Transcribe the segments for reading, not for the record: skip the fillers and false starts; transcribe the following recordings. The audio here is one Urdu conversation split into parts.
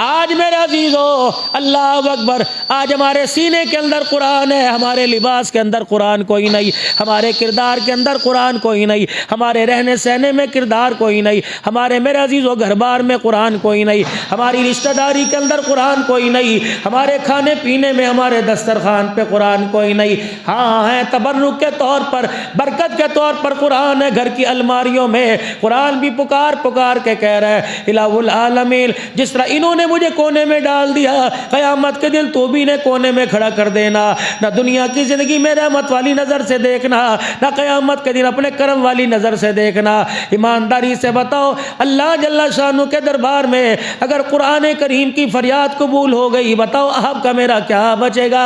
آج میرے عزیزو اللہ اکبر، آج ہمارے سینے کے اندر قرآن ہے، ہمارے لباس کے اندر قرآن کوئی نہیں، ہمارے کردار کے اندر قرآن کوئی نہیں، ہمارے رہنے سہنے میں کردار کوئی نہیں، ہمارے میرے عزیزو گھر بار میں قرآن کوئی نہیں، ہماری رشتہ داری کے اندر قرآن کوئی نہیں، ہمارے کھانے پینے میں ہمارے دسترخوان پہ قرآن کوئی نہیں۔ ہاں ہے تبرک کے طور پر، برکت کے طور پر قرآن ہے، گھر کی الماریوں میں قرآن بھی پکار پکار کے کہہ رہا ہے الہ العالمین، جس طرح انہوں نے مجھے کونے میں ڈال دیا، قیامت کے دن تو بھی نے کونے میں کھڑا کر دینا۔ نہ دنیا کی زندگی میں رحمت والی نظر سے دیکھنا، نہ قیامت کے دن اپنے کرم والی نظر سے دیکھنا۔ ایمانداری سے بتاؤ، اللہ جل شانہ کے دربار میں اگر قرآن کریم کی فریاد قبول ہو گئی، بتاؤ آپ کا میرا کیا بچے گا؟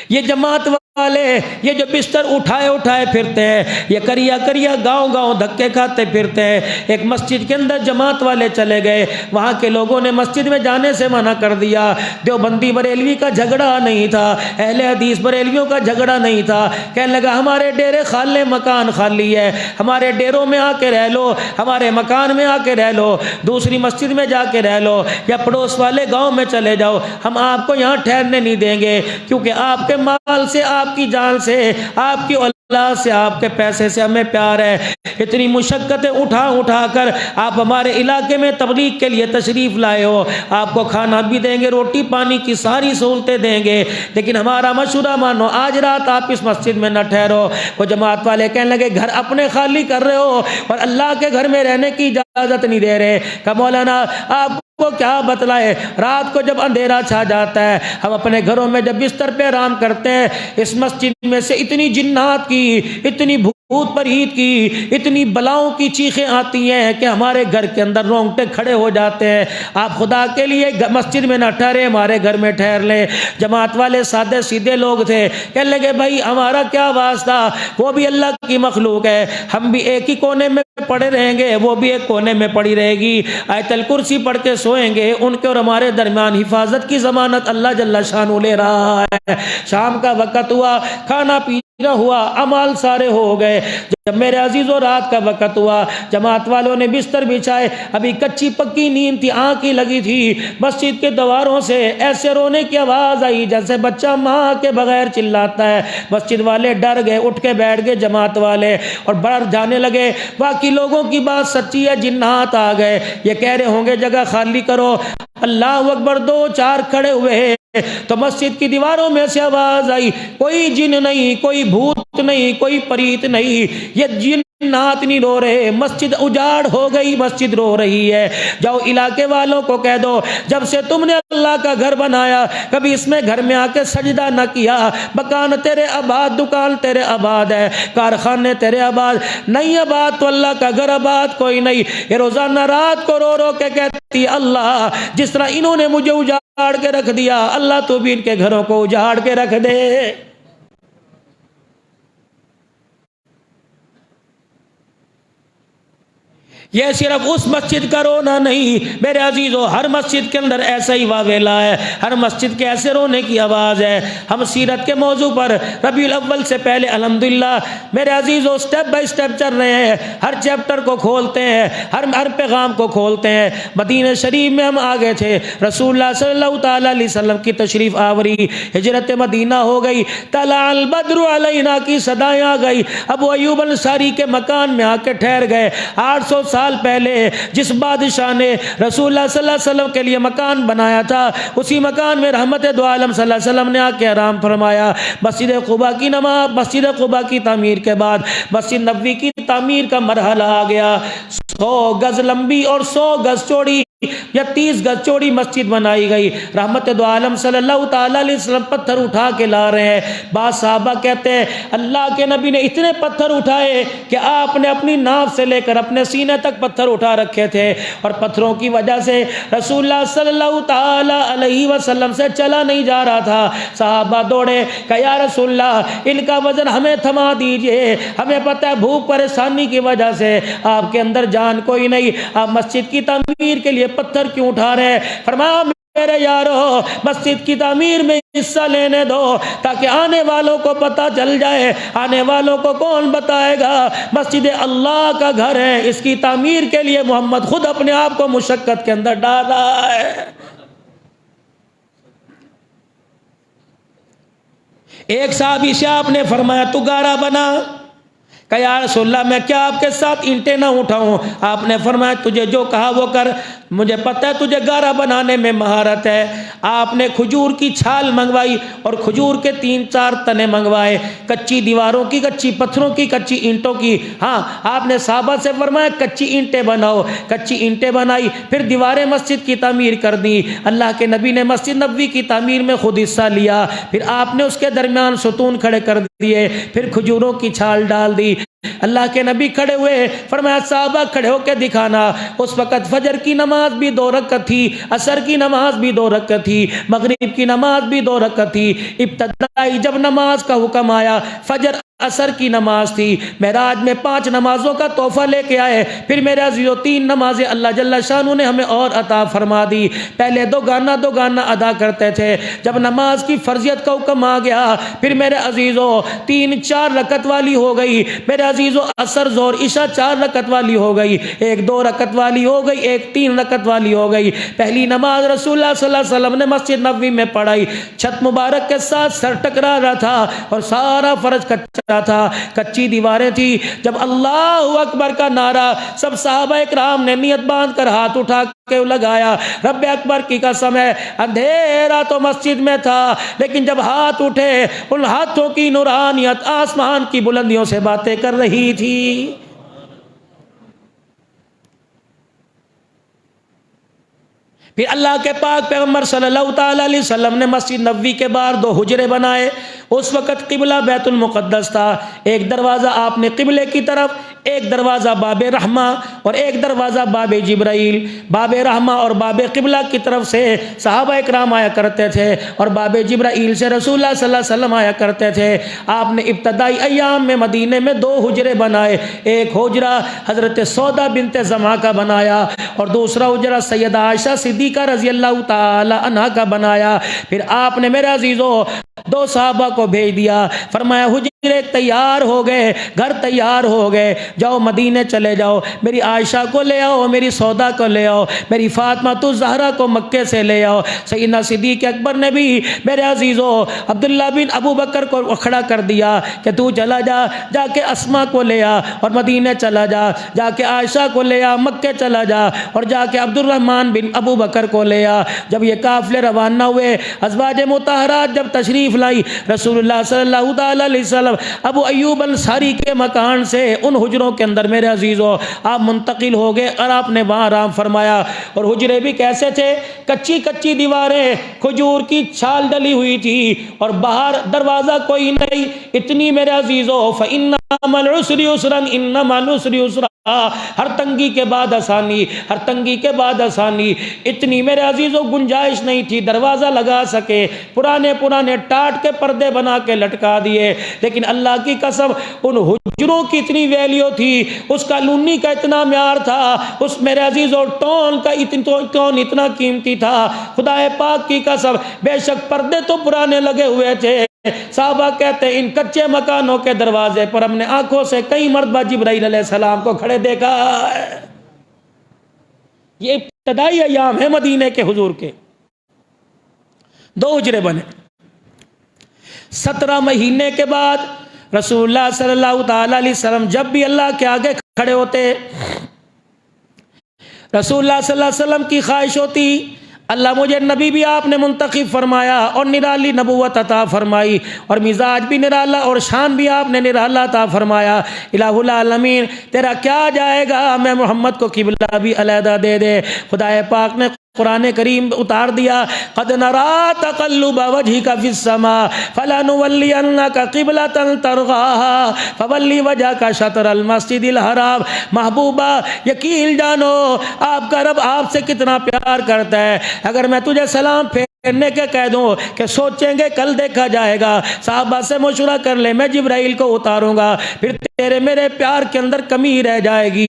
یہ جماعت والے، یہ جو بستر اٹھائے اٹھائے پھرتے ہیں، یہ کریا کریا گاؤں گاؤں دھکے کھاتے پھرتے ہیں۔ ایک مسجد کے اندر جماعت والے چلے گئے، وہاں کے لوگوں نے مسجد میں جانے سے منع کر دیا۔ دیوبندی بریلوی کا جھگڑا نہیں تھا، اہل حدیث بریلویوں کا جھگڑا نہیں تھا، کہنے لگا ہمارے ڈیرے خالی، مکان خالی ہے، ہمارے ڈیروں میں آ کے رہ لو، ہمارے مکان میں آ کے رہ لو، دوسری مسجد میں جا کے رہ لو، یا پڑوس والے گاؤں میں چلے جاؤ، ہم آپ کو یہاں ٹھہرنے نہیں دیں گے، کیونکہ آپ کے مال سے، آپ کی جان سے، آپ کی اولاد سے، آپ کے پیسے سے ہمیں پیار ہے۔ اتنی مشقتیں اٹھا اٹھا کر آپ ہمارے علاقے میں تبلیغ کے لیے تشریف لائے ہو، آپ کو کھانا بھی دیں گے، روٹی پانی کی ساری سہولتیں دیں گے، لیکن ہمارا مشورہ مانو، آج رات آپ اس مسجد میں نہ ٹھہرو۔ وہ جماعت والے کہنے لگے گھر اپنے خالی کر رہے ہو اور اللہ کے گھر میں رہنے کی اجازت نہیں دے رہے۔ کہ مولانا آپ کو کیا بتلائے، رات کو جب اندھیرا چھا جاتا ہے، ہم اپنے گھروں میں جب بستر پہ آرام کرتے ہیں، اس مسجد میں سے اتنی جنات کی، اتنی بھوت پریت کی، اتنی بلاؤں کی چیخیں آتی ہیں کہ ہمارے گھر کے اندر رونگٹے کھڑے ہو جاتے ہیں۔ آپ خدا کے لیے مسجد میں نہ ٹھہرے، ہمارے گھر میں ٹھہر لیں۔ جماعت والے سادے سیدھے لوگ تھے، کہنے لگے بھائی ہمارا کیا واسطہ، وہ بھی اللہ کی مخلوق ہے، ہم بھی ایک ہی کونے میں پڑے رہیں گے، وہ بھی ایک کونے میں پڑی رہے گی، آیت الکرسی پڑھ کے سوئیں گے، ان کے اور ہمارے درمیان حفاظت کی ضمانت اللہ جل شانہ لے رہا ہے۔ شام کا وقت ہوا، کھانا پینا ہوا، اعمال سارے ہو گئے۔ جب میرے عزیزوں رات کا وقت ہوا، جماعت والوں نے بستر بچھائے، ابھی کچی پکی نیند تھی، آنکھ ہی لگی تھی، مسجد کے دواروں سے ایسے رونے کی آواز آئی جیسے بچہ ماں کے بغیر چلاتا ہے۔ مسجد والے ڈر گئے، اٹھ کے بیٹھ گئے جماعت والے، اور بڑھ جانے لگے باقی لوگوں کی بات سچی ہے، جنات آ گئے، یہ کہہ رہے ہوں گے جگہ خالی کرو۔ اللہ اکبر، دو چار کھڑے ہوئے تو مسجد کی دیواروں میں سے آواز آئی، کوئی جن نہیں، کوئی بھوت نہیں، کوئی پریت نہیں، یہ جنات نہیں رو رہے، مسجد اجاڑ ہو گئی، مسجد رو رہی ہے۔ جاؤ علاقے والوں کو کہہ دو، جب سے تم نے اللہ کا گھر بنایا کبھی اس میں گھر میں آ کے سجدہ نہ کیا، مکان تیرے آباد، دکان تیرے آباد ہے، کارخانے تیرے آباد نہیں، آباد تو اللہ کا گھر آباد کوئی نہیں۔ یہ روزانہ رات کو رو رو کے کہتی اللہ جس طرح انہوں نے مجھے اجاڑ کے رکھ دیا، اللہ تو بھی ان کے گھروں کو اجاڑ کے رکھ دے۔ یہ صرف اس مسجد کا رونا نہیں میرے عزیزو، ہر مسجد کے اندر ایسا ہی واویلا ہے، ہر مسجد کے ایسے رونے کی آواز ہے۔ ہم سیرت کے موضوع پر ربیع الاول سے پہلے الحمدللہ میرے عزیزو سٹیپ بائی سٹیپ چل رہے ہیں، ہر چیپٹر کو کھولتے ہیں، ہر پیغام کو کھولتے ہیں۔ مدینہ شریف میں ہم آگے تھے، رسول اللہ صلی اللہ تعالی علیہ وسلم کی تشریف آوری، ہجرت مدینہ ہو گئی، طلع البدر علینا کی صدائیں آ گئی، ابو ایوب انصاری کے مکان میں آ کے ٹھہر گئے۔ 800 سال پہلے جس بادشاہ نے رسول اللہ صلی اللہ علیہ وسلم کے لیے مکان بنایا تھا، اسی مکان میں رحمت دو عالم صلی اللہ علیہ وسلم نے آ کے آرام فرمایا۔ مسجد قباء کی نماز، مسجد قباء کی تعمیر کے بعد مسجد نبوی کی تعمیر کا مرحلہ آ گیا۔ 100 گز لمبی اور 100 گز چوڑی یا 30 گز چوڑی مسجد بنائی گئی۔ رحمت دو عالم صلی اللہ تعالی علیہ وسلم پتھر اٹھا کے لا رہے ہیں۔ بعض صحابہ کہتے ہیں اللہ کے نبی نے اتنے پتھر اٹھائے کہ آپ نے اپنی ناف سے لے کر اپنے سینے تک پتھر اٹھا رکھے تھے، اور پتھروں کی وجہ سے رسول اللہ صلی اللہ تعالی علیہ وسلم سے چلا نہیں جا رہا تھا۔ صحابہ دوڑے کہ یا رسول اللہ ان کا وزن ہمیں تھما دیجئے، ہمیں پتہ ہے بھوک پریشانی کی وجہ سے آپ کے اندر جان کوئی نہیں، آپ مسجد کی تعمیر کے لیے پتھر کیوں اٹھا رہے ہیں؟ فرمایا میرے یارو مسجد کی تعمیر میں حصہ لینے دو تاکہ آنے والوں کو پتہ چل جائے. آنے والوں کو کون بتائے گا؟ مسجد اللہ کا گھر ہے، اس کی تعمیر کے لیے محمد خود اپنے آپ کو مشقت کے اندر ڈال رہا ہے. ایک صحابی سے آپ نے فرمایا تو گارا بنا. کہ یا رسول اللہ میں کیا آپ کے ساتھ اینٹیں نہ اٹھاؤں؟ آپ نے فرمایا تجھے جو کہا وہ کر، مجھے پتہ ہے تجھے گارا بنانے میں مہارت ہے. آپ نے کھجور کی چھال منگوائی اور کھجور کے 3-4 تنے منگوائے، کچی دیواروں کی، کچی پتھروں کی، کچی اینٹوں کی. ہاں آپ نے صحابہ سے فرمایا کچی اینٹیں بناؤ. کچی اینٹیں بنائی، پھر دیواریں مسجد کی تعمیر کر دی. اللہ کے نبی نے مسجد نبوی کی تعمیر میں خود حصہ لیا. پھر آپ نے اس کے درمیان ستون کھڑے کر دیے، پھر کھجوروں کی چھال ڈال دی. اللہ کے نبی کھڑے ہوئے، فرمایا صحابہ کھڑے ہو کے دکھانا. اس وقت فجر کی نماز بھی 2 رکعت تھی، عصر کی نماز بھی 2 رکعت تھی، مغرب کی نماز بھی 2 رکعت تھی. ابتدائی جب نماز کا حکم آیا، فجر عصر کی نماز تھی. معراج میں 5 نمازوں کا تحفہ لے کے آئے. پھر میرے عزیزو 3 نمازیں اللہ جل شانہ نے ہمیں اور عطا فرما دی. پہلے 2 گانا ادا کرتے تھے. جب نماز کی فرضیت کا حکم آ گیا، پھر میرے عزیزو 3-4 رکعت والی ہو گئی. میرے عزیزو عصر ظہر عشاء 4 رکعت والی ہو گئی، ایک 2 رکعت والی ہو گئی، ایک 3 رکعت والی ہو گئی. پہلی نماز رسول اللہ صلی اللہ علیہ وسلم نے مسجد نبوی میں پڑھائی. چھت مبارک کے ساتھ سر ٹکرا رہا تھا اور سارا فرش کچا تھا، کچی دیواریں تھی. جب اللہ اکبر کا نعرہ سب صحابہ اکرام نے نیت باندھ کر ہاتھ اٹھا کے لگایا. رب اکبر کی قسم ہے اندھیرا تو مسجد میں تھا، لیکن جب ہاتھ اٹھے ان ہاتھوں کی نورانیت آسمان کی بلندیوں سے باتیں کر رہی تھی. پھر اللہ کے پاک پیغمبر صلی اللہ تعالی علیہ وسلم نے مسجد نبوی کے باہر 2 حجرے بنائے. اس وقت قبلہ بیت المقدس تھا. ایک دروازہ آپ نے قبلے کی طرف، ایک دروازہ باب رحمہ اور ایک دروازہ باب جبرائیل. باب رحمہ اور باب قبلہ کی طرف سے صحابہ اکرام آیا کرتے تھے اور باب جبرائیل سے رسول اللہ صلی اللہ علیہ وسلم آیا کرتے تھے. آپ نے ابتدائی ایام میں مدینے میں 2 حجرے بنائے. ایک حجرہ حضرت سودا بنت زمعہ کا بنایا اور دوسرا حجرہ سیدہ عائشہ صدیقہ رضی اللہ تعالی عنہا کا بنایا. پھر آپ نے میرے عزیزو 2 صحابہ کو بھیج دیا. فرمایا حجرے تیار ہو گئے، گھر تیار ہو گئے، جاؤ مدینے چلے جاؤ، میری عائشہ کو لے آؤ، میری سودا کو لے آؤ، میری فاطمہ الزہرا کو مکے سے لے آؤ. سیدنا صدیق اکبر نے بھی میرے عزیزو عبداللہ بن ابو بکر کو کھڑا کر دیا کہ تو چلا جا، جا کے اسما کو لے آ اور مدینے چلا جا، جا کے عائشہ کو لے آ، مکے چلا جا اور جا کے عبد الرحمن بن ابو بکر کو لے آ. جب یہ قافلے روانہ ہوئے، ازواج مطہرات جب تشریف لائی، رسول اللہ صلی اللہ تعالی علیہ وسلم ابو ایوب انصاری کے مکان سے ان حجروں کے اندر میرے عزیزو آپ منتقل ہو گئے اور آپ نے وہاں آرام فرمایا. اور حجرے بھی کیسے تھے؟ کچی کچی دیواریں، کھجور کی چھال ڈلی ہوئی تھی اور باہر دروازہ کوئی نہیں. اتنی میرے عزیزو فإن مع العسر یسرا ان مع العسر یسرا، ہر تنگی کے بعد آسانی، ہر تنگی کے بعد آسانی. اتنی میرے عزیزو گنجائش نہیں تھی دروازہ لگا سکے. پرانے ٹاٹ کے پردے بنا کے لٹکا دیے. لیکن اللہ کی قسم ان حجروں کی اتنی ویلیو تھی، اس کا لونی کا اتنا معیار تھا، اس میرے عزیزو ٹون کا اتنا قیمتی تھا. خدا پاک کی قسم بے شک پردے تو پرانے لگے ہوئے تھے. صحابہ کہتے ہیں ان کچے مکانوں کے دروازے پر ہم نے آنکھوں سے کئی مرتبہ جبرائیل علیہ السلام کو کھڑے دیکھا. یہ ابتدائی ایام ہے مدینے کے حضور کے. 2 حجرے بنے. 17 مہینے کے بعد رسول اللہ صلی اللہ تعالی علیہ وسلم جب بھی اللہ کے آگے کھڑے ہوتے، رسول اللہ صلی اللہ علیہ وسلم کی خواہش ہوتی اللہ مجھے نبی بھی آپ نے منتخب فرمایا اور نرالی نبوت عطا فرمائی اور مزاج بھی نرالا اور شان بھی آپ نے نرالا عطا فرمایا. الہ العالمین تیرا کیا جائے گا، میں محمد کو قبلہ بھی علیحدہ دے دے. خدا پاک نے قرآن کریم اتار دیا قد نرى تقلب وجهك في السماء فلنولينك قبلة ترضاها فول وجهك شطر المسجد الحرام. محبوبہ یقین جانو آپ کا رب آپ سے کتنا پیار کرتا ہے. اگر میں تجھے سلام پھیرنے کے کہہ دوں کہ سوچیں گے کل دیکھا جائے گا، صحابہ سے مشورہ کر لے، میں جبرائیل کو اتاروں گا، پھر تیرے میرے پیار کے اندر کمی رہ جائے گی.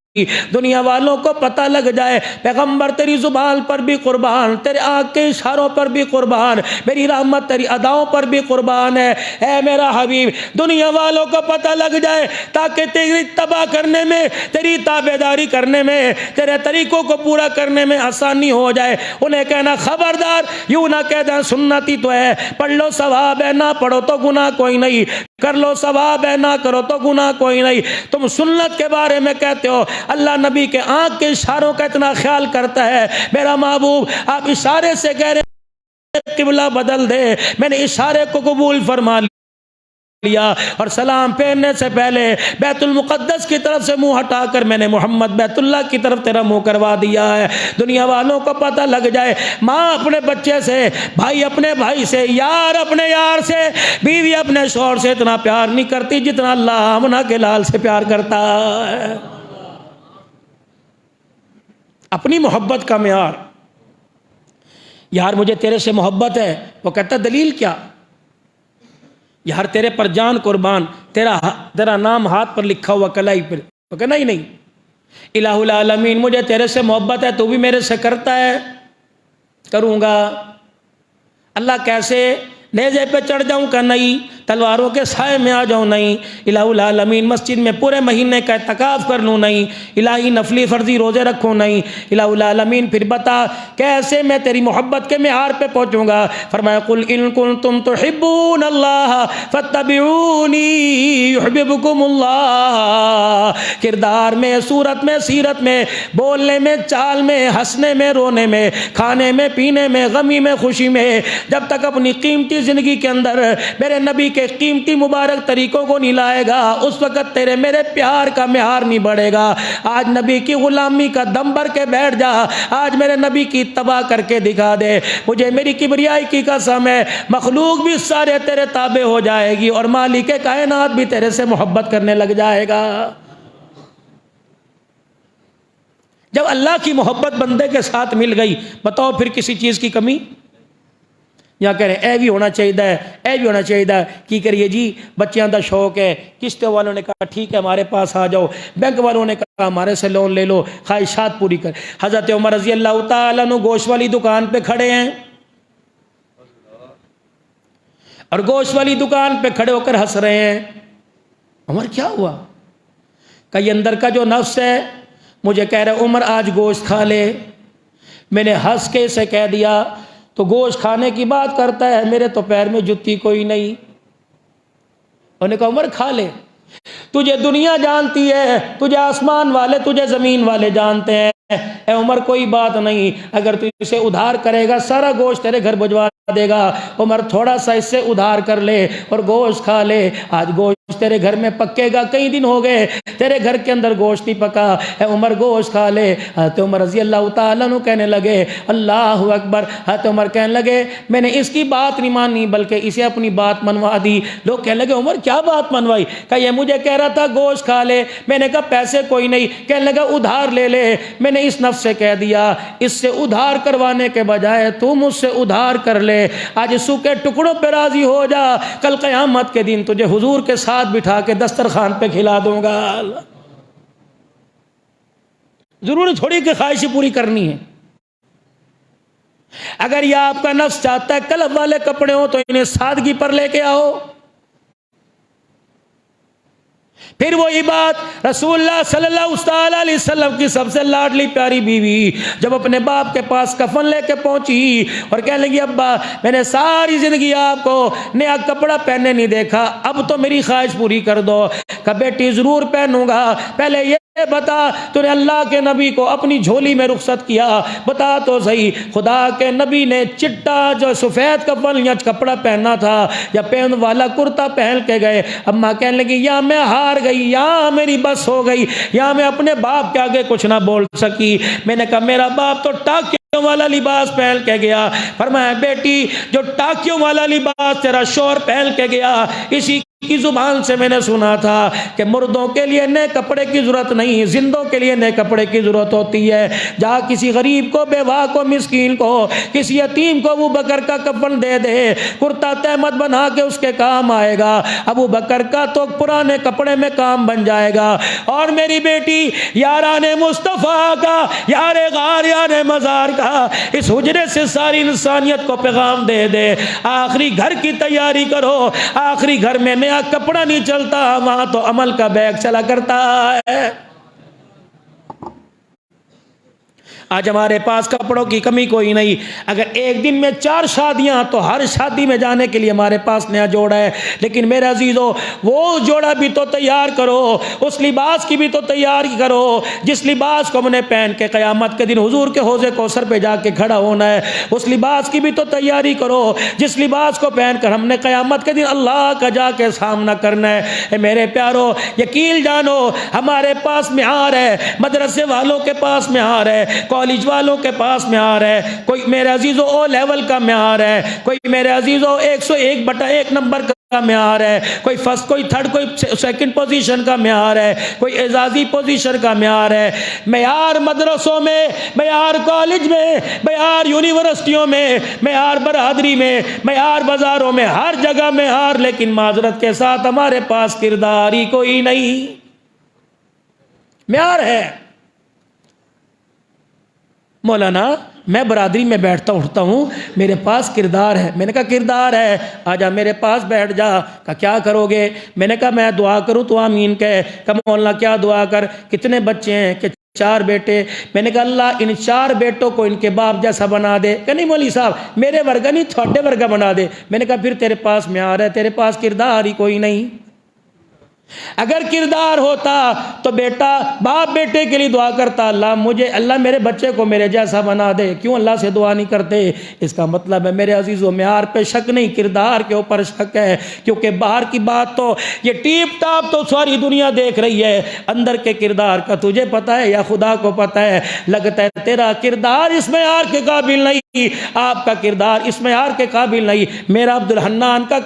دنیا والوں کو پتہ لگ جائے پیغمبر تیری زبان پر بھی قربان، تیرے آنکھ کے اشاروں پر بھی قربان، میری رحمت تیری اداؤں پر بھی قربان ہے۔ اے میرا حبیب دنیا والوں کو پتہ لگ جائے تاکہ تیری اتباع کرنے میں، تیری تابعداری کرنے میں، تیرے طریقوں کو پورا کرنے میں آسانی ہو جائے۔ انہیں کہنا خبردار یوں نہ کہہ دیں سنتی تو ہے، پڑھ لو ثواب ہے، نہ پڑھو تو گناہ کوئی نہیں، کر لو ثواب ہے، نہ کرو تو گناہ کوئی نہیں۔ تم سنت کے بارے میں کہتے ہو اللہ نبی کے آنکھ کے اشاروں کا اتنا خیال کرتا ہے، میرا محبوب آپ اشارے سے کہہ رہے ہیں قبلہ بدل دے، میں نے اشارے کو قبول فرما لیا اور سلام پھیرنے سے پہلے بیت المقدس کی طرف سے منہ ہٹا کر میں نے محمد بیت اللہ کی طرف تیرا منہ کروا دیا ہے۔ دنیا والوں کو پتہ لگ جائے ماں اپنے بچے سے، بھائی اپنے بھائی سے، یار اپنے یار سے، بیوی اپنے شوہر سے اتنا پیار نہیں کرتی جتنا اللہ آمنہ کے لال سے پیار کرتا ہے۔ اپنی محبت کا معیار، یار مجھے تیرے سے محبت ہے، وہ کہتا دلیل کیا؟ یار تیرے پر جان قربان، تیرا نام ہاتھ پر لکھا ہوا کلائی پر، وہ کہا نہیں الہ العالمین مجھے تیرے سے محبت ہے، تو بھی میرے سے کرتا ہے، کروں گا۔ اللہ کیسے؟ نیزے پہ چڑھ جاؤں کا نہیں، تلواروں کے سائے میں آ جاؤں نہیں، الہ العالمین مسجد میں پورے مہینے کا اعتکاف کر لوں نہیں، الہی نفلی فرضی روزے رکھوں نہیں، الہ العالمین پھر بتا کیسے میں تیری محبت کے معیار پہ پہنچوں گا؟ فرمایا قل ان کنتم تحبون اللہ فاتبعونی یحببکم اللہ۔ کردار میں، صورت میں، سیرت میں، بولنے میں، چال میں، ہنسنے میں، رونے میں، کھانے میں، پینے میں، غمی میں، خوشی میں، جب تک اپنی قیمتی زندگی کے اندر میرے نبی کے قیمتی مبارک طریقوں کو نہیں لائے گا اس وقت تیرے میرے پیار کا معیار نہیں بڑھے گا۔ آج نبی کی غلامی کا دم بھر کے بیٹھ جا، آج میرے نبی کی اتباع کر کے دکھا دے، مجھے میری کبریائی کی قسم ہے مخلوق بھی سارے تیرے تابع ہو جائے گی اور مالک کائنات بھی تیرے سے محبت کرنے لگ جائے گا۔ جب اللہ کی محبت بندے کے ساتھ مل گئی بتاؤ پھر کسی چیز کی کمی؟ یہاں کہہ رہے ہیں اے بھی ہونا چاہیے، اے بھی ہونا چاہیے، کی کریے جی بچیاں دا شوق ہے، قسط والوں نے کہا ٹھیک ہے ہمارے پاس آ جاؤ، بینک والوں نے کہا ہمارے سے لون لے لو، خواہشات پوری کر۔ حضرت عمر رضی اللہ تعالیٰ عنہ گوشت والی دکان پہ کھڑے ہیں اور گوشت والی دکان پہ کھڑے ہو کر ہنس رہے ہیں۔ عمر کیا ہوا؟ کہ یہ اندر کا جو نفس ہے مجھے کہہ رہے عمر آج گوشت کھا لے۔ میں نے ہنس کے اسے کہہ دیا تو گوشت کھانے کی بات کرتا ہے، میرے تو پیر میں جتی کوئی نہیں۔ انہوں نے کہا عمر کھا لے، تجھے دنیا جانتی ہے، تجھے آسمان والے، تجھے زمین والے جانتے ہیں، اے عمر کوئی بات نہیں، اگر تو اسے ادھار کرے گا سارا گوشت تیرے گھر بھجوا دے گا۔ عمر تھوڑا سا اس سے ادھار کر لے اور گوشت کھا لے، آج گوشت تیرے گھر میں پکے گا، کئی دن ہو گئے تیرے گھر کے اندر گوشت نہیں پکا، اے عمر گوشت کھا لے۔ حضرت عمر رضی اللہ تعالیٰ عنہ کہنے لگے اللہ اکبر۔ حضرت عمر کہنے لگے میں نے اس کی بات نہیں مانی بلکہ اسے اپنی بات منوا دی۔ لوگ کہنے لگے عمر کیا بات منوائی؟ کہ یہ مجھے کہہ رہا تھا گوشت کھا لے، میں نے کہا پیسے کوئی نہیں، کہنے لگا ادھار لے لے۔ میں نے اس نفس سے کہہ دیا اس سے ادھار کروانے کے بجائے تو مجھ سے ادھار کر لے، آج سو کے ٹکڑوں پہ راضی ہو جا، کل قیامت کے دن تجھے حضور کے ساتھ بٹھا کے دسترخوان پہ کھلا دوں گا۔ ضروری تھوڑی کہ خواہشیں پوری کرنی ہے۔ اگر یہ آپ کا نفس چاہتا ہے کلب والے کپڑے ہوں تو انہیں سادگی پر لے کے آؤ۔ پھر وہی بات رسول اللہ صلی اللہ علیہ وسلم کی سب سے لاڈلی پیاری بیوی جب اپنے باپ کے پاس کفن لے کے پہنچی اور کہنے لگی ابا میں نے ساری زندگی آپ کو نیا کپڑا پہننے نہیں دیکھا، اب تو میری خواہش پوری کر دو۔ کہ بیٹی ضرور پہنوں گا، پہلے یہ بتا تو نے اللہ کے نبی کو اپنی جھولی میں رخصت کیا، بتا تو صحیح خدا کے نبی نے چٹا جو سفید کفن یا کپڑا پہننا تھا یا پہن والا کرتا پہن کے گئے؟ اماں کہنے لگی یا میں ہار گئی یا میری بس ہو گئی یا میں اپنے باپ کے آگے کچھ نہ بول سکی۔ میں نے کہا میرا باپ تو ٹاکیوں والا لباس پہن کے گیا۔ فرمایا بیٹی جو ٹاکیوں والا لباس تیرا شوہر پہن کے گیا اسی کی زبان سے میں نے سنا تھا کہ مردوں کے لیے نئے کپڑے کی ضرورت نہیں، زندوں کے لیے نئے کپڑے کی ضرورت ہوتی ہے۔ جہاں کسی غریب کو، بیوہ کو، مسکین کو، کسی یتیم کو ابو بکر کا کفن دے دے، کرتا تہمت بنا کے اس کے کام آئے گا۔ ابو بکر کا تو پرانے کپڑے میں کام بن جائے گا۔ اور میری بیٹی یاران مصطفیٰ کا، یار غار یار مزار کا اس حجرے سے ساری انسانیت کو پیغام دے دے، آخری گھر کی تیاری کرو۔ آخری گھر میں نیا کپڑا نہیں چلتا، وہاں تو عمل کا بیگ چلا کرتا ہے۔ آج ہمارے پاس کپڑوں کی کمی کوئی نہیں۔ اگر ایک دن میں 4 شادیاں تو ہر شادی میں جانے کے لیے ہمارے پاس نیا جوڑا ہے، لیکن میرے عزیزو وہ جوڑا بھی تو تیار کرو، اس لباس کی بھی تو تیاری کرو جس لباس کو ہم نے پہن کے قیامت کے دن حضور کے حوض کوثر پہ جا کے کھڑا ہونا ہے۔ اس لباس کی بھی تو تیاری کرو جس لباس کو پہن کر ہم نے قیامت کے دن اللہ کا جا کے سامنا کرنا ہے۔ اے میرے پیارو، یقین جانو ہمارے پاس معیار ہے، مدرسے والوں کے پاس معیار ہے، کالج والوں کے پاس معیار ہے، کوئی میرے عزیزو او لیول کا معیار ہے، کوئی میرے عزیزو 101/1 نمبر کا معیار ہے، کوئی فرسٹ، کوئی تھرڈ، کوئی سیکنڈ پوزیشن کا معیار ہے، کوئی اعزازی پوزیشن کا معیار ہے۔ معیار مدرسوں میں، معیار کالج میں، معیار یونیورسٹیوں میں، معیار برادری میں، معیار بازاروں میں، ہر جگہ معیار، لیکن معذرت کے ساتھ ہمارے پاس کردار ہی کوئی نہیں۔ معیار ہے مولانا، میں برادری میں بیٹھتا اٹھتا ہوں، میرے پاس کردار ہے۔ میں نے کہا کردار ہے، آجا میرے پاس بیٹھ جا۔ کہا کیا کرو گے؟ میں نے کہا میں دعا کروں تو آمین کہے۔ کہا مولانا کیا دعا کر؟ کتنے بچے ہیں؟ کہ 4 بیٹے۔ میں نے کہا اللہ ان 4 بیٹوں کو ان کے باپ جیسا بنا دے۔ کہ نہیں مولوی صاحب، میرے ورگا نہیں، تھوڑے ورگا بنا دے۔ میں نے کہا پھر تیرے پاس معیار ہے، تیرے پاس کردار ہی کوئی نہیں۔ اگر کردار ہوتا تو بیٹا باپ بیٹے کے لیے دعا کرتا، اللہ میرے بچے کو میرے جیسا بنا دے۔ کیوں اللہ سے دعا نہیں کرتے؟ اس کا مطلب ہے میرے عزیزو معیار پہ شک نہیں، کردار کے اوپر شک ہے۔ کیونکہ باہر کی بات تو یہ ٹیپ ٹاپ تو ساری دنیا دیکھ رہی ہے، اندر کے کردار کا تجھے پتا ہے یا خدا کو پتا ہے؟ لگتا ہے تیرا کردار اس معیار کے قابل نہیں، آپ کا کردار اس معیار کے قابل نہیں، میرا عبد الحنان کا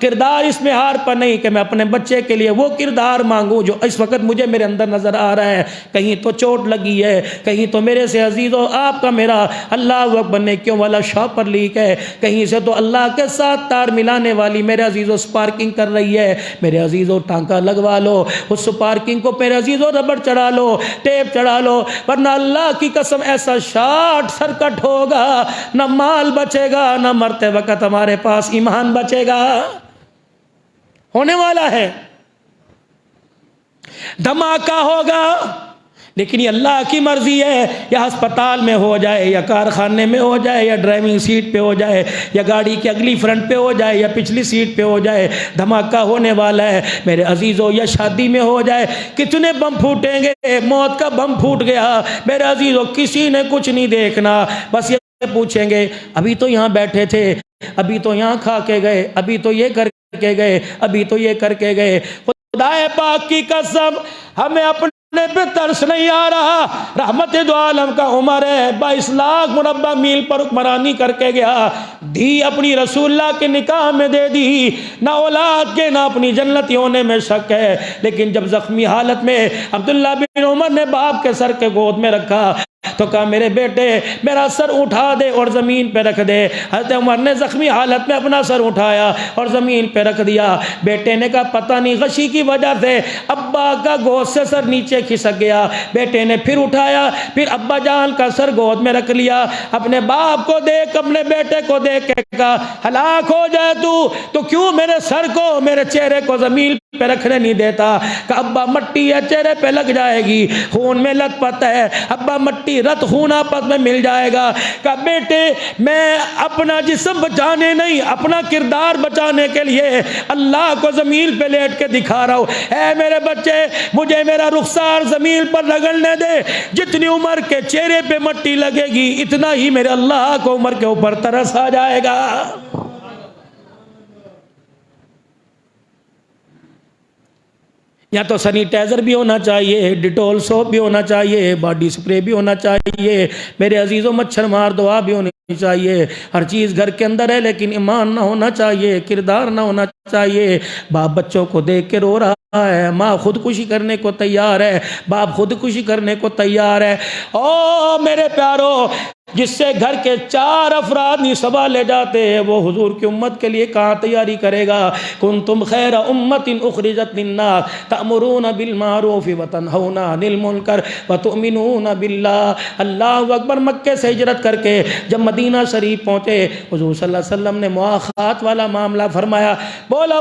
کردار اس معیار پر نہیں کہ میں اپنے بچے کے لیے وہ کردار مانگوں جو اس وقت مجھے میرے اندر نظر آ رہا ہے۔ کہیں تو چوٹ لگی ہے، کہیں تو میرے سے عزیزو آپ کا میرا اللہ اکبر نے کیوں والا شاپر لیک ہے، کہیں سے تو اللہ کے ساتھ تار ملانے والی میرے عزیزو سپارکنگ کر رہی ہے۔ میرے عزیزو ٹانکا لگوا لو اس سپارکنگ کو، میرے عزیزو ربڑ چڑھا لو، ٹیپ چڑھا لو، ورنہ اللہ کی قسم ایسا شارٹ سرکٹ ہوگا، نہ مال بچے گا، نہ مرتے وقت ہمارے پاس ایمان بچے گا۔ ہونے والا ہے، دھماکہ ہوگا، لیکن یہ اللہ کی مرضی ہے، یا ہسپتال میں ہو جائے، یا کارخانے میں ہو جائے، یا ڈرائیونگ سیٹ پہ ہو جائے، یا گاڑی کی اگلی فرنٹ پہ ہو جائے، یا پچھلی سیٹ پہ ہو جائے، دھماکہ ہونے والا ہے میرے عزیزو۔ یا شادی میں ہو جائے، کتنے بم پھوٹیں گے؟ موت کا بم پھوٹ گیا میرے عزیزو، کسی نے کچھ نہیں دیکھنا، بس یہ پوچھیں گے ابھی تو یہاں بیٹھے تھے، ابھی تو یہاں کھا کے گئے، ابھی تو یہ کر کے گئے، ابھی تو یہ کر کے گئے۔ خدا پاک کی قسم ہمیں اپنے پہ ترس نہیں آ رہا۔ رحمت دو عالم کا عمر ہے، 22 لاکھ مربع میل پر حکمرانی کر کے گیا، دھی اپنی رسول اللہ کے نکاح میں دے دی، نہ اولاد کے نہ اپنی جنتی ہونے میں شک ہے۔ لیکن جب زخمی حالت میں عبداللہ بن عمر نے باپ کے سر کے گود میں رکھا تو کہا میرے بیٹے میرا سر اٹھا دے اور زمین پہ رکھ دے۔ حضرت عمر نے زخمی حالت میں اپنا سر اٹھایا اور زمین پہ رکھ دیا۔ بیٹے نے کہا پتہ نہیں غشی کی وجہ سے ابا کا گود سے سر نیچے کھسک گیا۔ بیٹے نے پھر اٹھایا، پھر ابا جان کا سر گود میں رکھ لیا۔ اپنے باپ کو دیکھ، اپنے بیٹے کو دیکھ کے کہا ہلاک ہو جائے تو کیوں میرے سر کو، میرے چہرے کو زمین پہ رکھنے نہیں دیتا؟ کہ ابا مٹی ہے چہرے پہ لگ جائے گی، خون میں لت پت ہے، ابا مٹی رت خون آپس میں مل جائے گا۔ کہ بیٹے میں اپنا جسم بچانے نہیں، اپنا کردار بچانے کے لیے اللہ کو زمین پہ لیٹ کے دکھا رہا ہوں۔ اے میرے بچے مجھے میرا رخسار زمین پر رگڑنے دے، جتنی عمر کے چہرے پہ مٹی لگے گی اتنا ہی میرے اللہ کو عمر کے اوپر ترس آ جائے گا۔ یا تو سینیٹائزر بھی ہونا چاہیے، ڈیٹول سوپ بھی ہونا چاہیے، باڈی سپرے بھی ہونا چاہیے، میرے عزیزوں مچھر مار دوا بھی ہونی چاہیے، ہر چیز گھر کے اندر ہے لیکن ایمان نہ ہونا چاہیے، کردار نہ ہونا چاہیے۔ باپ بچوں کو دیکھ کے رو رہا ہے، ماں خودکشی کرنے کو تیار ہے، باپ خودکشی کرنے کو تیار ہے۔ او میرے پیارو، جس سے گھر کے 4 افراد نہیں سنبھالے جاتے ہیں، وہ حضور کی امت کے لیے کہاں تیاری کرے گا؟ کنتم خیر امت اخرجت للناس تأمرون بالمعروف وتنہون عن المنکر وتؤمنون باللہ۔ اللہ اکبر۔ مکے سے ہجرت کر کے جب مدینہ شریف پہنچے، حضور صلی اللہ علیہ وسلم نے مواخات والا معاملہ فرمایا۔ بولا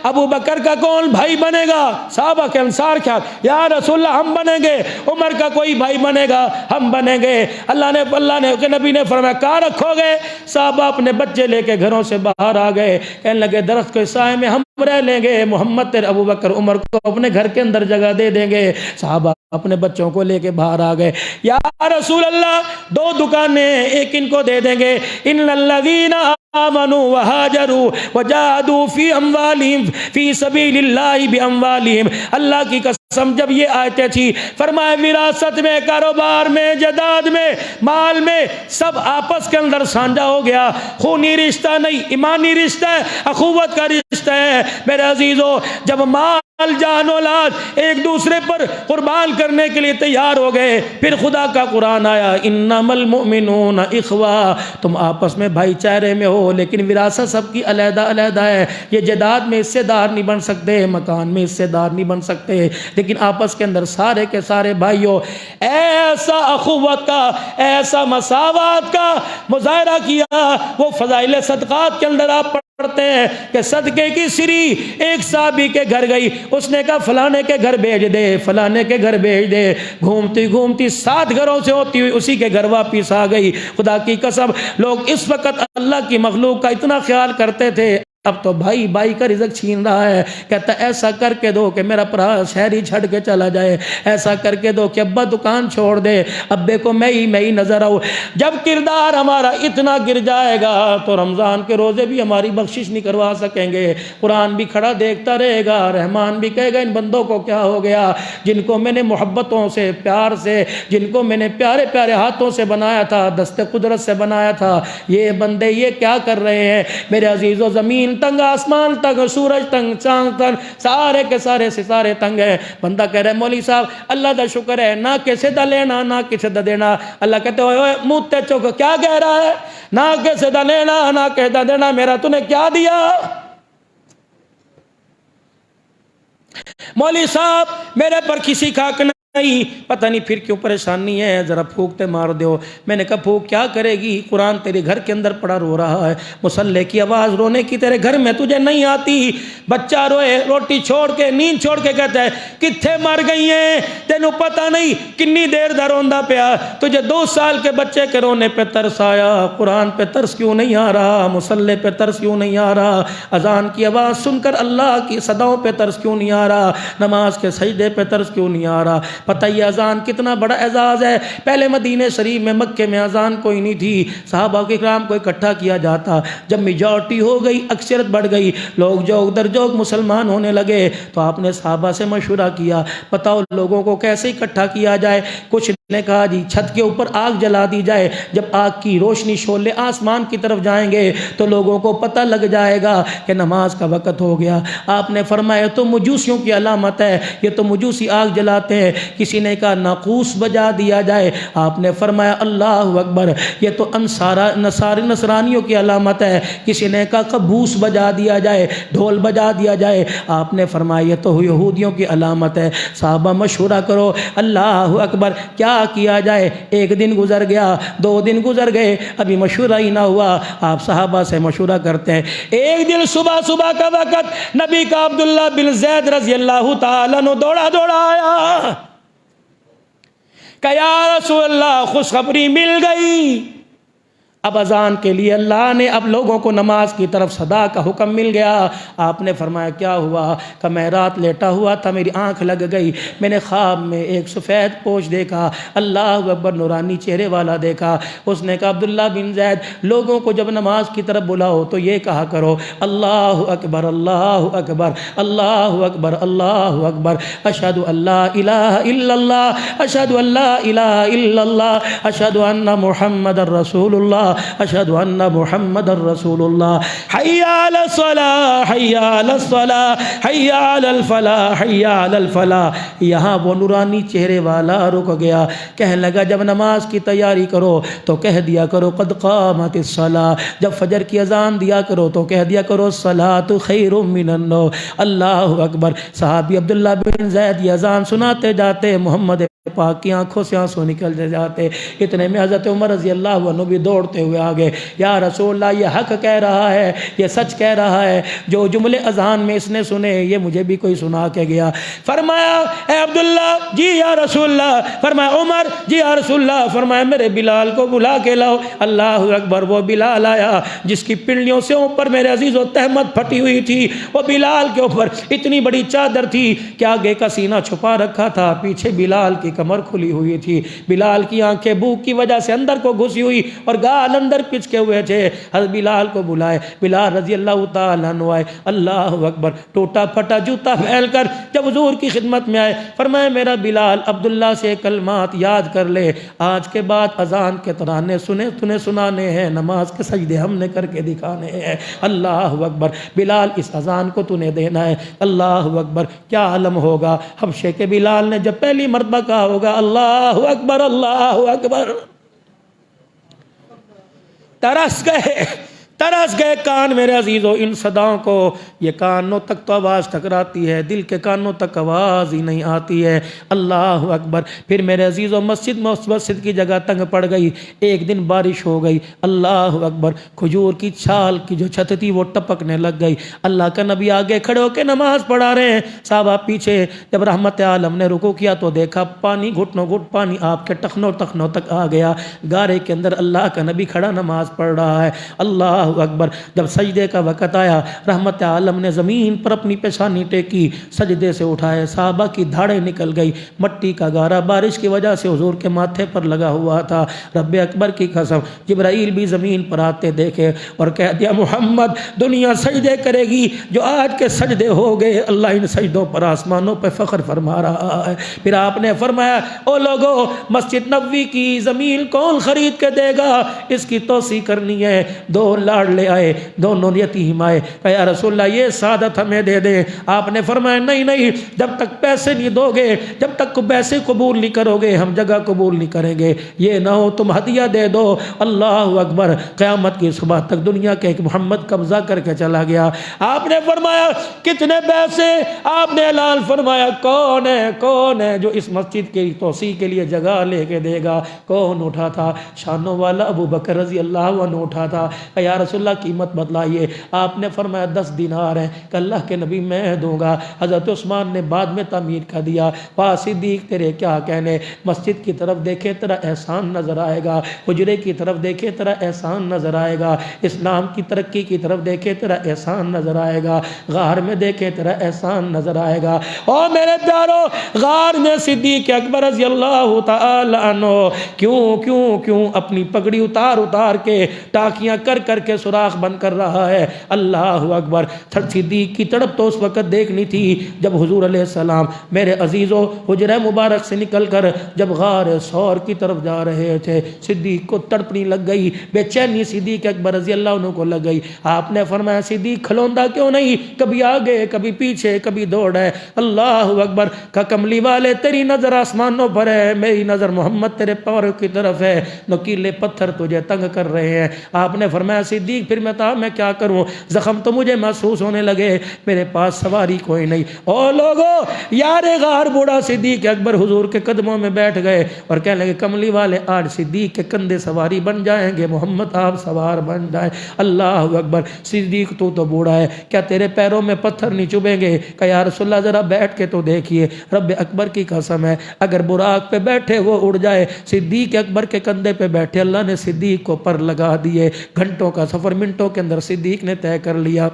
ابو بکر کا کون بھائی بنے گا؟ صحابہ کے انصار کیا، یا رسول اللہ ہم بنیں گے۔ عمر کا کوئی بھائی بنے گا؟ ہم بنیں گے۔ اللہ کے نبی نے فرمایا کہاں رکھو گے؟ صحابہ اپنے بچے لے کے گھروں سے باہر آ گئے، کہنے لگے درخت کے سائے میں ہم رہ لیں گے، محمد تیرے ابو بکر عمر کو اپنے گھر کے اندر جگہ دے دیں گے۔ صحابہ اپنے بچوں کو لے کے باہر آ گئے۔ یا رسول اللہ 2 دکانیں، ایک ان کو دے دیں گے۔ ان الذین آمنوا وہاجروا وجاہدوا فی اموالہم فی سبیل اللہ باموالہم۔ اللہ کی قسم جب یہ آیتیں تھی، فرمایا وراثت میں، کاروبار میں، جائیداد میں، مال میں، سب آپس کے اندر سانجھا ہو گیا۔ خونی رشتہ نہیں، ایمانی رشتہ ہے، اخوت کا رشتہ ہے۔ میرے عزیزو، جب مال جان اولاد ایک دوسرے پر قربان کرنے کے لیے تیار ہو گئے، پھر خدا کا قرآن آیا انما المؤمنون اخوہ، تم آپس میں بھائی چارے میں ہو، لیکن وراثت سب کی علیحدہ علیحدہ ہے۔ یہ جائیداد میں حصے دار نہیں بن سکتے، مکان میں حصے دار نہیں بن سکتے، لیکن آپس کے اندر سارے کے سارے بھائی ہو۔ ایسا اخوت کا، ایسا مساوات کا مظاہرہ کیا، وہ فضائل صدقات کے اندر آپ پڑھتے ہیں کہ صدقے کی سری ایک صحابی کے گھر گئی، اس نے کہا فلانے کے گھر بھیج دے، فلانے کے گھر بھیج دے، گھومتی گھومتی 7 گھروں سے ہوتی ہوئی اسی کے گھر واپس آ گئی۔ خدا کی قسم، لوگ اس وقت اللہ کی مخلوق کا اتنا خیال کرتے تھے، اب تو بھائی بھائی کا رزق چھین رہا ہے۔ کہتا ہے ایسا کر کے دو کہ میرا پرا شہری چھڑ کے چلا جائے، ایسا کر کے دو کہ ابا دکان چھوڑ دے، ابے کو میں ہی نظر آؤں۔ جب کردار ہمارا اتنا گر جائے گا تو رمضان کے روزے بھی ہماری بخشش نہیں کروا سکیں گے، قرآن بھی کھڑا دیکھتا رہے گا، رحمان بھی کہے گا ان بندوں کو کیا ہو گیا، جن کو میں نے محبتوں سے، پیار سے، جن کو میں نے پیارے پیارے ہاتھوں سے بنایا تھا، دست قدرت سے بنایا تھا، یہ بندے یہ کیا کر رہے ہیں؟ میرے عزیزو، زمین تنگ، آسمان تنگ، سورج تنگ، چاند تنگ، سارے کے سارے ستارے تنگ ہیں۔ بندہ کہہ رہے مولوی صاحب اللہ دا شکر ہے، نہ کسی دا لینا نہ کسی دا دینا۔ اللہ کہتے ہوئے منہ تے چوک کیا کہہ رہا ہے؟ نہ کسی دا لینا نہ کسی دا دینا، میرا تو نے کیا دیا؟ مولوی صاحب میرے پر کسی کا حق نہیں، پتہ نہیں پھر کیوں پریشانی ہے، ذرا پھونکتے مار دیو۔ میں نے کہا پھونک کیا کرے گی؟ قرآن تیرے گھر کے اندر پڑا رو رہا ہے، مصلی کی آواز رونے کی تیرے گھر میں تجھے نہیں آتی۔ بچہ روئے، روٹی چھوڑ کے، نیند چھوڑ کے کہتا ہے کتھے مر گئی ہیں؟ تینوں پتہ نہیں کنی دیر دا روندا پیا، تجھے 2 سال کے بچے کے رونے پہ ترس آیا، قرآن پہ ترس کیوں نہیں آ رہا؟ مصلی پہ ترس کیوں نہیں آ رہا؟ اذان کی آواز سن کر اللہ کی صداؤں پہ ترس کیوں نہیں آ رہا؟ نماز کے سجدے پہ ترس کیوں نہیں آ رہا؟ پتہ یہ اذان کتنا بڑا اعزاز ہے۔ پہلے مدینہ شریف میں، مکے میں اذان کوئی نہیں تھی، صحابہ کرام کو اکٹھا کیا جاتا، جب میجورٹی ہو گئی، اکثریت بڑھ گئی، لوگ جو در جوگ مسلمان ہونے لگے تو آپ نے صحابہ سے مشورہ کیا بتاؤ لوگوں کو کیسے اکٹھا کیا جائے۔ کچھ نے کہا جی چھت کے اوپر آگ جلا دی جائے، جب آگ کی روشنی شعلے آسمان کی طرف جائیں گے تو لوگوں کو پتہ لگ جائے گا کہ نماز کا وقت ہو گیا۔ آپ نے فرمایا تو مجوسیوں کی علامت ہے، یہ تو مجوسی آگ جلاتے ہیں۔ کسی نے کہا ناقوس بجا دیا جائے، آپ نے فرمایا اللہ اکبر، یہ تو نصرانیوں کی علامت ہے۔ کسی نے کہا قبوس بجا دیا جائے، ڈھول بجا دیا جائے، آپ نے فرمایا یہ تو یہودیوں کی علامت ہے۔ صحابہ مشورہ کرو، اللہ اکبر کیا کیا جائے؟ 1 دن گزر گیا، 2 دن گزر گئے، ابھی مشورہ ہی نہ ہوا۔ آپ صحابہ سے مشورہ کرتے ہیں۔ ایک دن صبح کا وقت نبی کا عبداللہ بن زید رضی اللہ تعالیٰ عنہ دوڑا آیا کہ یا رسول اللہ خوشخبری مل گئی، اب اذان کے لیے اللہ نے اب لوگوں کو نماز کی طرف صدا کا حکم مل گیا۔ آپ نے فرمایا کیا ہوا؟ کہ میں رات لیٹا ہوا تھا، میری آنکھ لگ گئی، میں نے خواب میں ایک سفید پوش دیکھا، اللہ اکبر، نورانی چہرے والا دیکھا۔ اس نے کہا عبداللہ بن زید، لوگوں کو جب نماز کی طرف بلاؤ تو یہ کہا کرو اللہ اکبر اللہ اکبر اللہ اکبر اللہ اکبر، اشہد ان لا الہ الا اللہ، اشہد ان لا الہ الا اللہ، اشہد ان محمد رسول اللہ، اشہد ان محمد رسول اللہ، حی علی الصلاۃ حی علی الصلاۃ حی علی الفلاح حی علی الفلاح۔ یہاں وہ نورانی چہرے والا رک گیا، کہنے لگا جب نماز کی تیاری کرو تو کہہ دیا کرو قد قامت الصلاۃ، جب فجر کی اذان دیا کرو تو کہہ دیا کرو الصلاۃ خیر من النوم، اللہ اکبر۔ صحابی عبداللہ بن زید یہ اذان سناتے جاتے، محمد پاک کی آنکھوں سے آنسو نکلتے جاتے۔ اتنے میں حضرت عمر رضی اللہ عنہ بھی دوڑتے ہوئے آگے، یا رسول اللہ یہ حق کہہ رہا ہے، یہ سچ کہہ رہا ہے، جو جملے اذان میں اس نے سنے یہ مجھے بھی کوئی سنا کے گیا۔ فرمایا اے عبداللہ، جی یا رسول اللہ۔ فرمایا عمر، جی یا رسول اللہ۔ فرمایا میرے بلال کو بلا کے لاؤ۔ اللہ اکبر، وہ بلال آیا جس کی پنڈلیوں سے اوپر میرے عزیز و تہمت پھٹی ہوئی تھی۔ وہ بلال کے اوپر اتنی بڑی چادر تھی کہ آگے کا سینہ چھپا رکھا تھا، پیچھے بلال کی کمر کھلی ہوئی تھی، بلال کی آنکھیں بھوک کی وجہ سے اندر کو گھسی ہوئی اور گال اندر پچکے ہوئے تھے۔ حضرت بلال کو بلائے، بلال رضی اللہ تعالیٰ عنہ آئے، اللہ اکبر، ٹوٹا پھٹا جوتا پھیل کر جب حضور کی خدمت میں آئے، فرمایا میرا بلال عبداللہ سے کلمات یاد کر لے، آج کے بعد اذان کے ترانے تنے سنانے ہیں، نماز کے سجدے ہم نے کر کے دکھانے ہیں۔ اللہ اکبر، بلال اس اذان کو تو نے دینا ہے۔ اللہ اکبر، کیا عالم ہوگا حبشے کے بلال نے جب پہلی مرتبہ کہا ہوگا اللہ اکبر اللہ اکبر، ترس گئے کان میرے عزیزو ان صداؤں کو۔ یہ کانوں تک تو آواز ٹکراتی ہے، دل کے کانوں تک آواز ہی نہیں آتی ہے۔ اللہ اکبر۔ پھر میرے عزیزو مسجد کی جگہ تنگ پڑ گئی، ایک دن بارش ہو گئی، اللہ اکبر، کھجور کی چھال کی جو چھت تھی وہ ٹپکنے لگ گئی۔ اللہ کا نبی آگے کھڑے ہو کے نماز پڑھا رہے ہیں، صحابہ پیچھے۔ جب رحمت عالم نے رکوع کیا تو دیکھا پانی گھٹنوں گھٹ پانی آپ کے ٹخنوں تک آ گیا۔ گارے کے اندر اللہ کا نبی کھڑا نماز پڑھ رہا ہے، اللہ اکبر۔ جب سجدے کا وقت آیا، رحمت عالم نے زمین پر اپنی پیشانی ٹیکی، سجدے سے اٹھائے، صحابہ کی دھاڑیں نکل گئی، مٹی کا گارا بارش کی وجہ سے حضور کے ماتھے پر لگا ہوا تھا۔ رب اکبر کی قسم، جبرائیل بھی زمین پر آتے دیکھے اور کہہ دیا محمد دنیا سجدے کرے گی جو آج کے سجدے ہو گئے، اللہ ان سجدوں پر آسمانوں پہ فخر فرما رہا ہے۔ پھر آپ نے فرمایا او لوگو، مسجد نبوی کی زمین کون خرید کے دے گا؟ اس کی توسیع کرنی ہے۔ دو لاڑ لے آئے، دونوں یتیم آئے، کہ یا رسول اللہ یہ سعادت ہمیں دے دیں۔ آپ نے فرمایا نہیں، جب تک پیسے نہیں دو گے، جب تک پیسے قبول نہیں کرو گے، ہم جگہ قبول نہیں کریں گے۔ یہ نہ ہو تم ہدیہ دے دو۔ اللہ اکبر، قیامت کی صبح تک دنیا کے ایک محمد قبضہ کر کے چلا گیا۔ آپ نے فرمایا کتنے پیسے؟ آپ نے اعلان فرمایا کون ہے جو اس مسجد کی توسیع کے لیے جگہ لے کے دے گا؟ کون اٹھا تھا؟ شانوں والا ابو بکر رضی اللہ عنہ اٹھا تھا۔ یا رسول اللہ قیمت بتلائیے۔ آپ نے فرمایا 10 دینار ہیں کہ اللہ کے نبی میں دوں گا۔ حضرت عثمان نے بعد میں تعمیر کا دیا۔ صدیق تیرے کیا کہنے، مسجد کی طرف دیکھے تیرا احسان نظر آئے گا، حجرے کی طرف دیکھے تیرا احسان نظر آئے گا، اسلام کی ترقی کی طرف دیکھے تیرا احسان نظر آئے گا، غار میں دیکھے تیرا احسان نظر آئے گا۔ اور میرے پیارو، غار میں صدیق اکبر رضی اللہ تعالی عنہ کیوں اپنی پگڑی اتار کے ٹاکیاں کر کے سوراخ بند کر رہا ہے۔ اللہ اکبر۔ صدیق کی تڑپ تو اس وقت دیکھنی تھی جب حضور علیہ السلام میرے عزیزو حجرہ مبارک سے نکل کر جب غار ثور کی طرف جا رہے تھے، صدیق کو تڑپنی لگ گئی، بے چینی صدیق اکبر رضی اللہ عنہ کو لگ گئی۔ آپ نے فرمایا صدیق کھلوندا کیوں نہیں، کبھی آگے کبھی پیچھے کبھی دوڑ ہے۔ اللہ اکبر۔ کہ کملی والے تیری نظر آسمانوں پر ہے، میری نظر محمد تیرے پاؤں کی طرف ہے، نکیلے پتھر تجھے تنگ کر رہے ہیں۔ آپ نے فرمایا صدیق صدیق پھر میں کیا کروں، زخم تو مجھے محسوس ہونے لگے، میرے پاس سواری کوئی نہیں۔ او لوگو، یار غار بوڑھا صدیق اکبر حضور کے قدموں میں بیٹھ گئے اور کہنے لگے کملی والے آج صدیق کے کندھے سواری بن جائیں گے، محمد آپ سوار بن جائیں۔ اللہ اکبر، صدیق تو بوڑھا ہے، کیا تیرے پیروں میں پتھر نہیں چبھیں گے؟ کہ یا رسول اللہ ذرا بیٹھ کے تو دیکھیے، رب اکبر کی قسم ہے اگر براق پہ بیٹھے وہ اڑ جائے۔ صدیق اکبر کے کندھے پہ بیٹھے، اللہ نے صدیق کو پر لگا دیے، گھنٹوں کا سفر منٹوں کے اندر صدیق نے طے کر لیا۔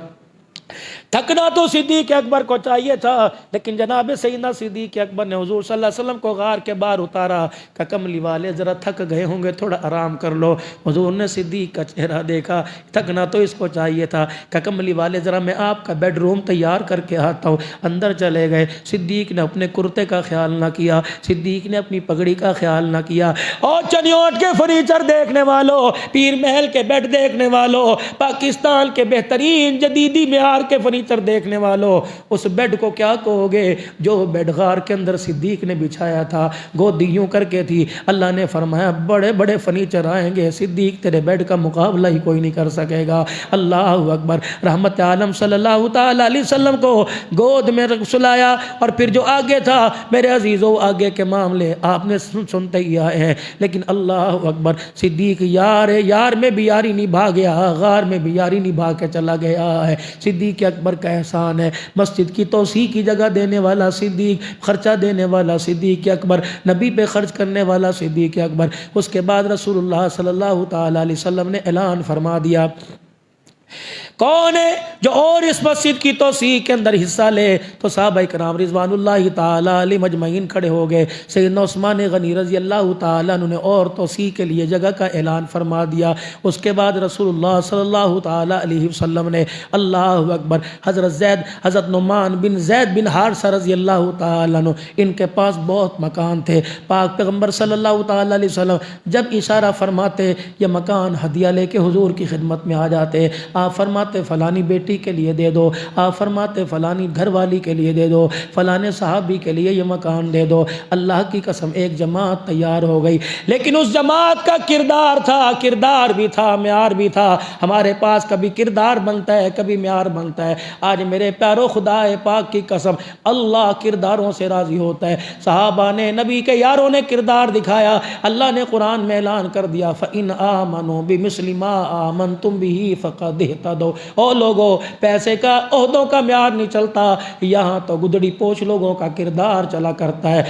تھکنا تو صدیق اکبر کو چاہیے تھا، لیکن جناب سیدنا صدیق اکبر نے حضور صلی اللہ علیہ وسلم کو غار کے باہر اتارا کہ کملی والے ذرا تھک گئے ہوں گے، تھوڑا آرام کر لو۔ حضور نے صدیق کا چہرہ دیکھا، تھکنا تو اس کو چاہیے تھا، کہ کملی والے ذرا میں آپ کا بیڈ روم تیار کر کے آتا ہوں۔ اندر چلے گئے، صدیق نے اپنے کرتے کا خیال نہ کیا، صدیق نے اپنی پگڑی کا خیال نہ کیا۔ اور چنیوٹ کے فرنیچر دیکھنے والوں، پیر محل کے بیڈ دیکھنے والوں، پاکستان کے بہترین جدیدی معیار کے فرنیچر دیکھنے والوں، اس بیڈ کو کیا کہو گے جو بیڈ غار کے اندر صدیق نے بچھایا تھا؟ گودی یوں کر کے تھی۔ اللہ نے فرمایا بڑے بڑے فرنیچر آئیں گے، صدیق تیرے بیڈ کا مقابلہ ہی کوئی نہیں کر سکے گا۔ اللہ اکبر۔ رحمت عالم صلی اللہ تعالی علیہ وسلم کو گود میں سلایا، اور پھر جو آگے تھا میرے عزیزو، آگے کے معاملے آپ نے سنتے ہی آئے ہیں، لیکن اللہ اکبر، صدیق یار میں بھی یاری نبھا گیا، غار میں بھی یاری نبھا کے چلا گیا ہے۔ صدیق اکبر کا احسان ہے، مسجد کی توسیع کی جگہ دینے والا صدیق، خرچہ دینے والا صدیق اکبر، نبی پہ خرچ کرنے والا صدیق اکبر۔ اس کے بعد رسول اللہ صلی اللہ تعالی علیہ وسلم نے اعلان فرما دیا، کون ہے جو اور اس مسجد کی توسیع کے اندر حصہ لے؟ تو صحابہ کرام رضوان اللہ تعالی علیہ مجمعین کھڑے ہو گئے۔ سیدنا عثمان غنی رضی اللہ تعالیٰ عنہ نے اور توسیع کے لیے جگہ کا اعلان فرما دیا۔ اس کے بعد رسول اللہ صلی اللہ تعالی علیہ وسلم نے، اللہ اکبر، حضرت نعمان بن زید بن حارثہ رضی اللہ تعالیٰ عنہ، ان کے پاس بہت مکان تھے۔ پاک پیغمبر صلی اللہ تعالی علیہ وسلم جب اشارہ فرماتے یہ مکان ہدیہ لے کے حضور کی خدمت میں آ جاتے۔ آپ فرماتے فلانی بیٹی کے لیے دے دو، آپ فرماتے فلانی گھر والی کے لیے دے دو، فلانے صحابی کے لیے یہ مکان دے دو۔ اللہ کی قسم ایک جماعت تیار ہو گئی، لیکن اس جماعت کا کردار بھی تھا، معیار بھی تھا۔ ہمارے پاس کبھی کردار بنتا ہے، کبھی معیار بنتا ہے۔ آج میرے پیارو خدا پاک کی قسم اللہ کرداروں سے راضی ہوتا ہے۔ صحابہ نے، نبی کے یاروں نے کردار دکھایا۔ اللہ نے قرآن میں اعلان کر دیا فَإِنْ آمَنُوا بِمِثْلِ مَا آمَنْتُمْ بِهِ فَقَدِ اهْتَدَوْا۔ او لوگوں، پیسے کا، عہدوں کا معیار نہیں چلتا، یہاں تو گدڑی پوچھ لوگوں کا کردار چلا کرتا ہے۔